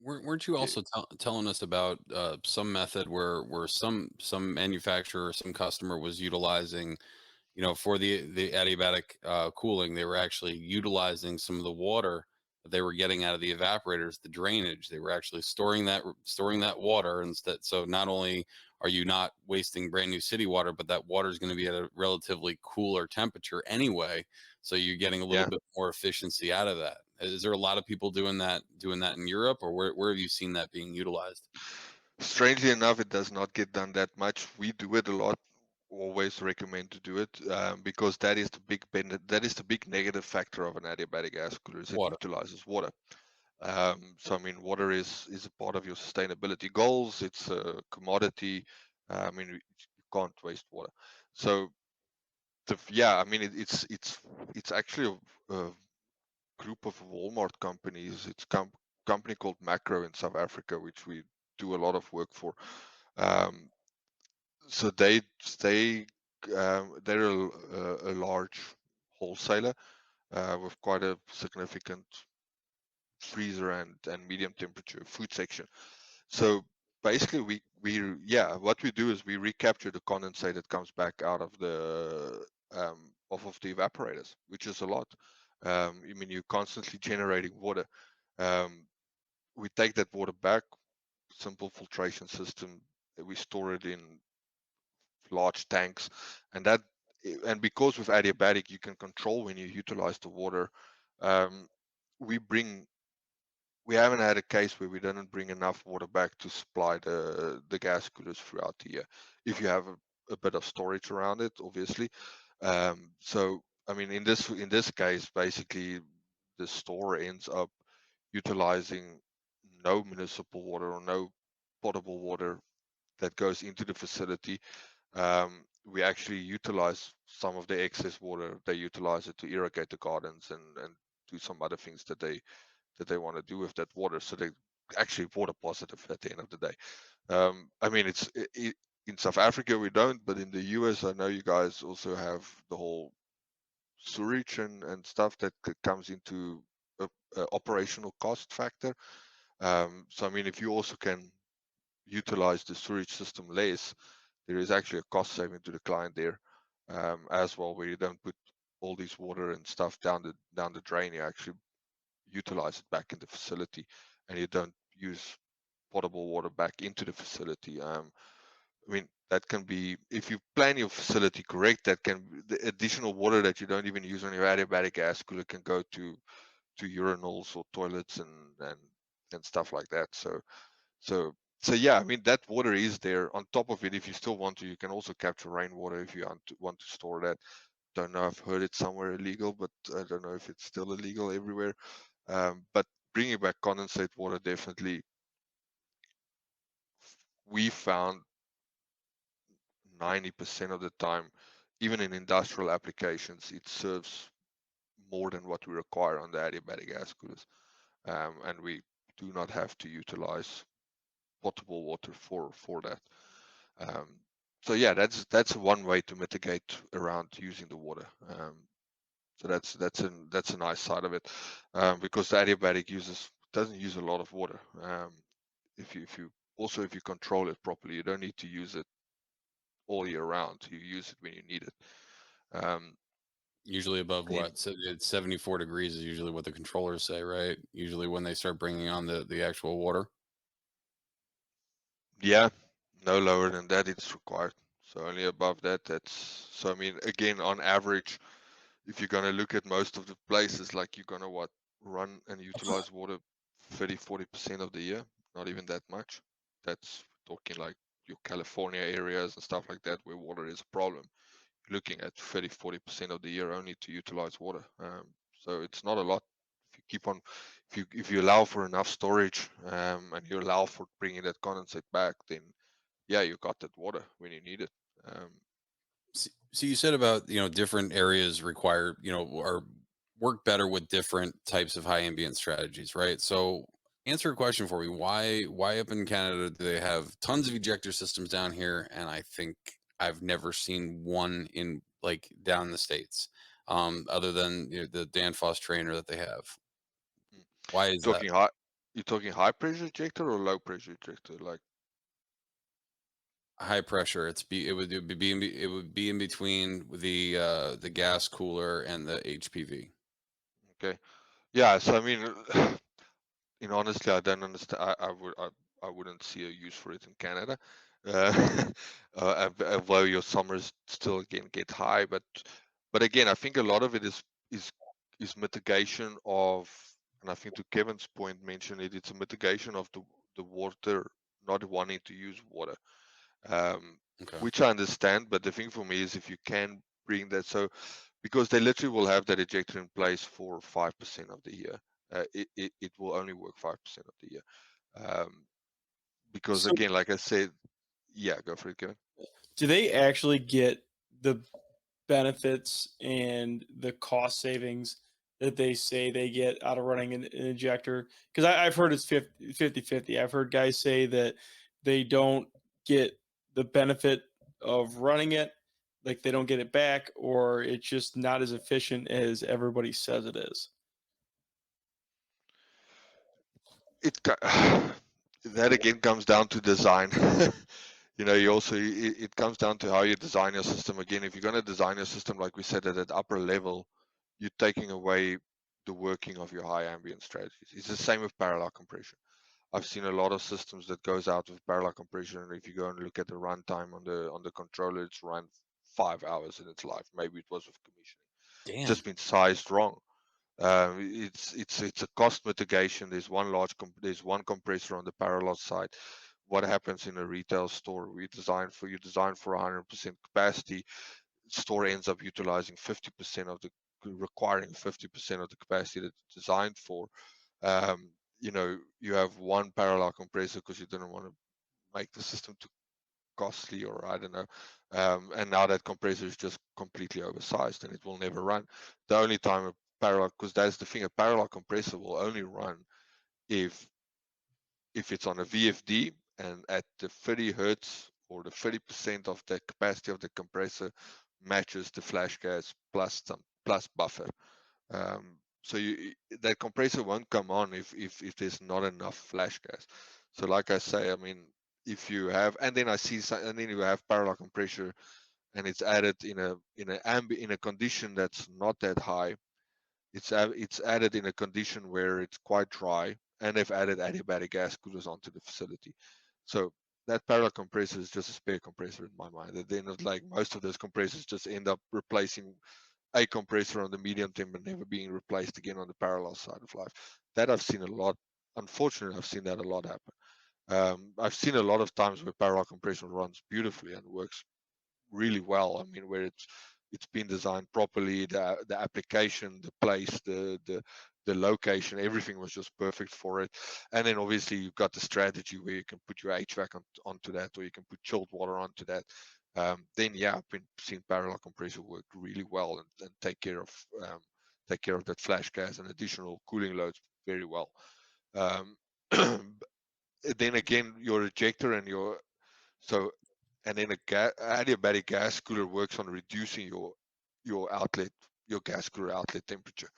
Weren't you Eh, also telling us about some method where some manufacturer or some customer was utilizing, for the adiabatic cooling, they were actually utilizing some of the water that they were getting out of the evaporators, the drainage. They were actually storing that water instead. So not only are you not wasting brand new city water, but that water is going to be at a relatively cooler temperature anyway. So you're getting a little yeah. bit more efficiency out of that. Is there a lot of people doing that in Europe, or where have you seen that being utilized? Strangely enough, it does not get done that much. We do it a lot. Always recommend to do it because that is the big negative factor of an adiabatic gas cooler is it Water. utilizes water. So I mean, water is a part of your sustainability goals. It's a commodity. I mean, you can't waste water. So yeah, I mean, it's actually a group of Walmart companies. It's company called Macro in South Africa, which we do a lot of work for. Um, so they're a large wholesaler with quite a significant freezer and medium temperature food section. So basically, yeah, what we do is we recapture the condensate that comes back out of the off of the evaporators, which is a lot. I mean, you're constantly generating water. Um, we take that water back, simple filtration system. We store it in large tanks, and because with adiabatic you can control when you utilize the water. Um, we bring we haven't had a case where we didn't bring enough water back to supply the gas coolers throughout the year. If you have a bit of storage around it, obviously. So I mean, in this case, basically the store ends up utilizing no municipal water or no potable water that goes into the facility. We actually utilize some of the excess water. They utilize it to irrigate the gardens and do some other things that they want to do with that water. So they actually water positive at the end of the day. I mean, in South Africa we don't, but in the US, I know you guys also have the whole sewage and stuff that comes into a operational cost factor. So I mean, if you also can utilize the storage system less, there is actually a cost saving to the client there as well, where you don't put all this water and stuff down the drain. You actually utilize it back in the facility, and you don't use potable water back into the facility. I mean, that can be, if you plan your facility correct, that can the additional water that you don't even use on your adiabatic gas cooler can go to urinals or toilets and stuff like that. So so yeah, I mean that water is there. On top of it, if you still want to, you can also capture rainwater if you want to store that. Don't know. I've heard it somewhere illegal, but I don't know if it's still illegal everywhere. But bringing back condensate water, definitely, we found 90% of the time, even in industrial applications, it serves more than what we require on the adiabatic gas coolers, and we do not have to utilize potable water for that. Um, so yeah, that's one way to mitigate around using the water. So that's a nice side of it, because the adiabatic doesn't use a lot of water. If you control it properly, you don't need to use it all year round. You use it when you need it. Um, Usually above and what? So it's 74 degrees is usually what the controllers say, right? Usually when they start bringing on the actual water. yeah, no lower than that it's required. So only above that, so I mean, again, on average, if you're gonna look at most of the places, like you're gonna run and utilize water 30-40% of the year, not even that much. That's talking like your California areas and stuff like that where water is a problem. You're looking at 30-40% of the year only to utilize water. So it's not a lot. If you keep on, if you allow for enough storage, and you allow for bringing that condensate back, then yeah, you got that water when you need it. Um, So you said about different areas require or work better with different types of high ambient strategies, right? So answer a question for me: why up in Canada do they have tons of ejector systems down here, and I think I've never seen one in like down in the states, other than the Danfoss trainer that they have. mm. Why is that? talking high. You're talking high pressure ejector or low pressure ejector? Like, High pressure. It would be in between the gas cooler and the HPV. okay, yeah. So I mean, honestly, I don't understand. I wouldn't see a use for it in Canada. Uh, although your summers still again get high, but again, I think a lot of it is is mitigation of, and I think to Kevin's point mentioned it, it's a mitigation of the water not wanting to use water, um, Okay. which I understand. But the thing for me is if you can bring that, so because they literally will have that ejector in place for 5% of the year. It will only work 5% of the year. Um, because So again, like I said, yeah, go for it, Kevin. do they actually get the benefits and the cost savings that they say they get out of running an injector? Because I've heard it's 50-50. I've heard guys say that they don't get the benefit of running it, like they don't get it back, or it's just not as efficient as everybody says it is. That again comes down to design. You also it comes down to how you design your system. Again, if you're going to design your system like we said at that upper level, you're taking away the working of your high ambient strategies. It's the same with parallel compression. I've seen a lot of systems that goes out with parallel compression, and if you go and look at the runtime on the controller, it's run 5 hours in its life. Maybe it was with commissioning. It's Damn. just been sized wrong. It's a cost mitigation. There's one compressor on the parallel side. What happens in a retail store? You design for 100% capacity. Store ends up utilizing 50% of the requiring 50% of the capacity that it's designed for. You have one parallel compressor because you didn't want to make the system too costly, or I don't know. And now that compressor is just completely oversized and it will never run. The only time a parallel, because that's the thing, a parallel compressor will only run if it's on a VFD and at the 30 hertz or the 30% of the capacity of the compressor matches the flash gas plus some plus buffer. So that compressor won't come on if there's not enough flash gas. So like I say, I mean, if you have, and then and then you have parallel compressor, and it's added in a condition that's not that high. It's added in a condition where it's quite dry, and they've added adiabatic gas coolers onto the facility. So that parallel compressor is just a spare compressor in my mind. At the end of, like, most of those compressors just end up replacing a compressor on the medium temp and never being replaced again on the parallel side of life. That I've seen a lot. Unfortunately, I've seen that a lot happen. I've seen a lot of times where parallel compression runs beautifully and works really well. I mean, where it's been designed properly, the application, the place, the location, everything was just perfect for it. And then obviously you've got the strategy where you can put your HVAC onto that, or you can put chilled water onto that. Then yeah, I've been seeing parallel compressor work really well and take care of that flash gas and additional cooling loads very well. Um, then again, your ejector and your so and then adiabatic gas cooler works on reducing your outlet, your gas cooler outlet temperature.